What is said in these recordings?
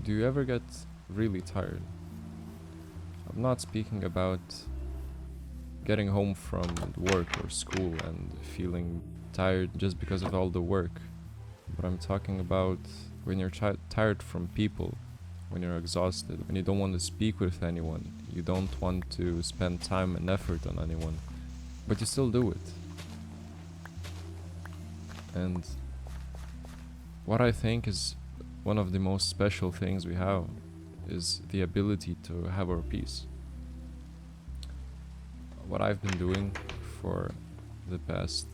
Do you ever get really tired? I'm not speaking about getting home from work or school and feeling tired just because of all the work, but I'm talking about when you're tired from people, when you're exhausted, when you don't want to speak with anyone, you don't want to spend time and effort on anyone, but you still do it. And what I think is one of the most special things we have is the ability to have our peace. What I've been doing for the past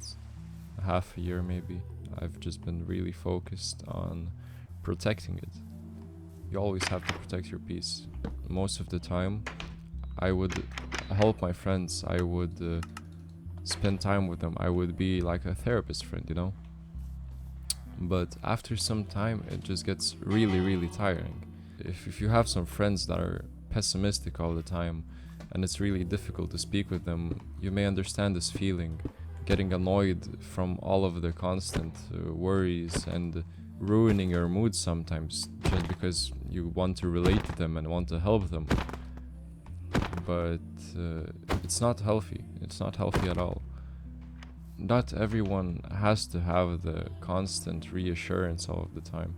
half a year maybe, I've just been really focused on protecting it. You always have to protect your peace. Most of the time, I would help my friends, I would spend time with them, I would be like a therapist friend, you know? But after some time, it just gets really, really tiring. If you have some friends that are pessimistic all the time, and it's really difficult to speak with them, you may understand this feeling, getting annoyed from all of the constant worries and ruining your mood sometimes just because you want to relate to them and want to help them. But it's not healthy. It's not healthy at all. Not everyone has to have the constant reassurance all of the time.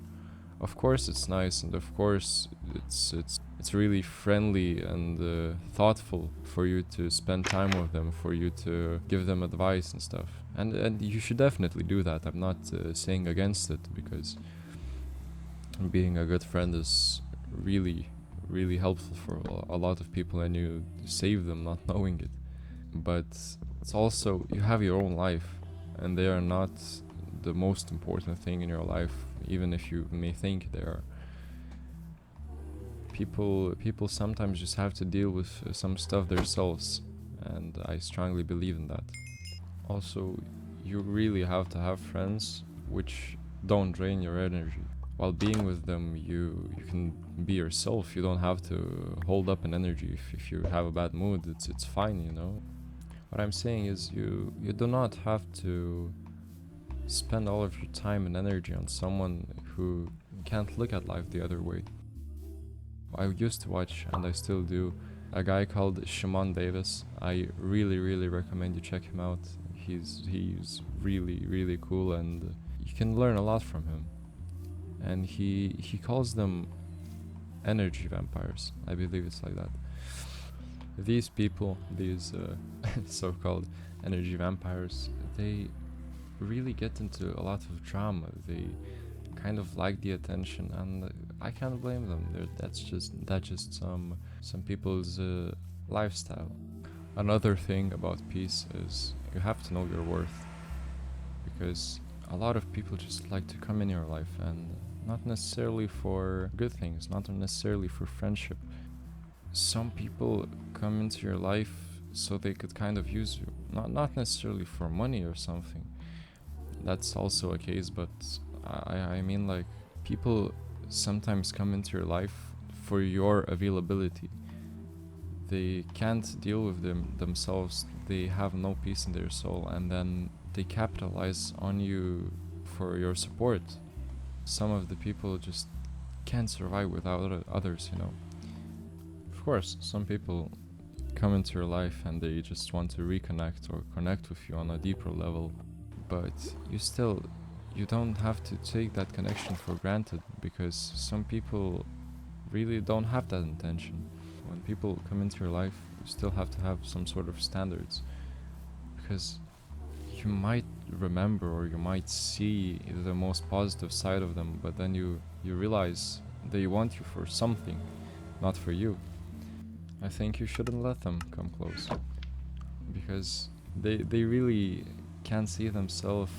Of course it's nice, and of course it's really friendly and thoughtful for you to spend time with them, for you to give them advice and stuff. And you should definitely do that. I'm not saying against it, because being a good friend is really helpful for a lot of people, and you save them not knowing it. But it's also, you have your own life, and they are not the most important thing in your life, even if you may think they are. People sometimes just have to deal with some stuff themselves, and I strongly believe in that. Also, you really have to have friends which don't drain your energy. While being with them, you can be yourself. You don't have to hold up an energy. If you have a bad mood, it's fine, you know. What I'm saying is, you do not have to spend all of your time and energy on someone who can't look at life the other way. I used to watch, and I still do, a guy called Shimon Davis. I really recommend you check him out. He's really cool, and you can learn a lot from him. And he calls them energy vampires. I believe it's like that. These people, these so-called energy vampires, they really get into a lot of drama. They kind of like the attention, and I can't blame them. That's just some people's lifestyle. Another thing about peace is you have to know your worth, because a lot of people just like to come in your life, and not necessarily for good things, not necessarily for friendship. Some people come into your life so they could kind of use you, not necessarily for money or something. That's also a case, but I mean, like, people sometimes come into your life for your availability. They can't deal with themselves, they have no peace in their soul, and then they capitalize on you for your support. Some of the people just can't survive without others, you know. Of course, some people come into your life and they just want to reconnect or connect with you on a deeper level, but you don't have to take that connection for granted, because some people really don't have that intention. When people come into your life, you still have to have some sort of standards, because you might remember or you might see the most positive side of them, but then you realize they want you for something, not for you. I think you shouldn't let them come close, because they really can't see themselves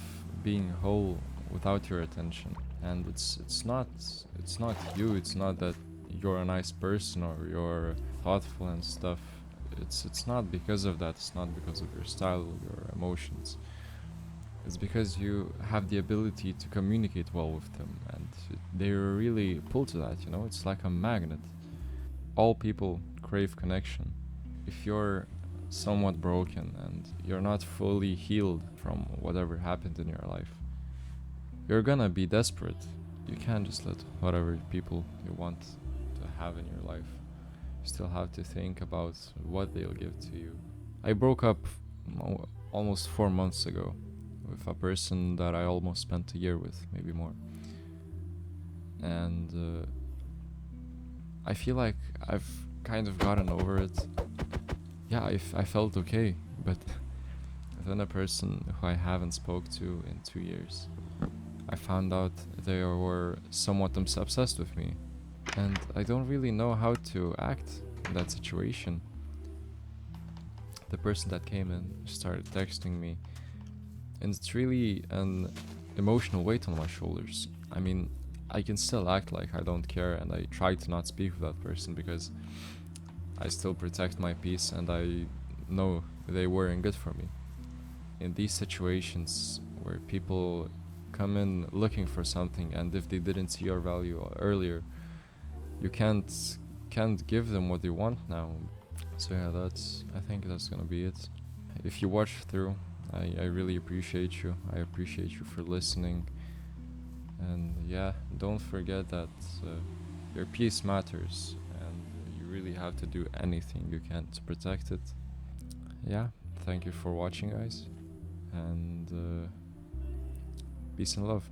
being whole without your attention. And it's not you, it's not that you're a nice person or you're thoughtful and stuff. It's not because of that, it's not because of your style, your emotions. It's because you have the ability to communicate well with them, and they're really pulled to that, you know? It's like a magnet. All people crave connection. If you're somewhat broken and you're not fully healed from whatever happened in your life, you're gonna be desperate. you can't just let whatever people you want to have in your life. You still have to think about what they'll give to you. I broke up almost 4 months ago with a person that I almost spent a year with, maybe more. And I feel like I've kind of gotten over it. Yeah, I felt okay, but then a person who I haven't spoke to in 2 years, I found out they were somewhat obsessed with me, and I don't really know how to act in that situation. The person that came in started texting me, and it's really an emotional weight on my shoulders. I mean, I can still act like I don't care, and I try to not speak with that person because I still protect my peace and I know they weren't good for me. In these situations where people come in looking for something, and if they didn't see your value earlier, you can't give them what they want now. So yeah, I think that's gonna be it. If you watch through, I really appreciate you. I appreciate you for listening. And yeah, don't forget that your peace matters, and you really have to do anything you can to protect it. Yeah, thank you for watching, guys, and peace and love.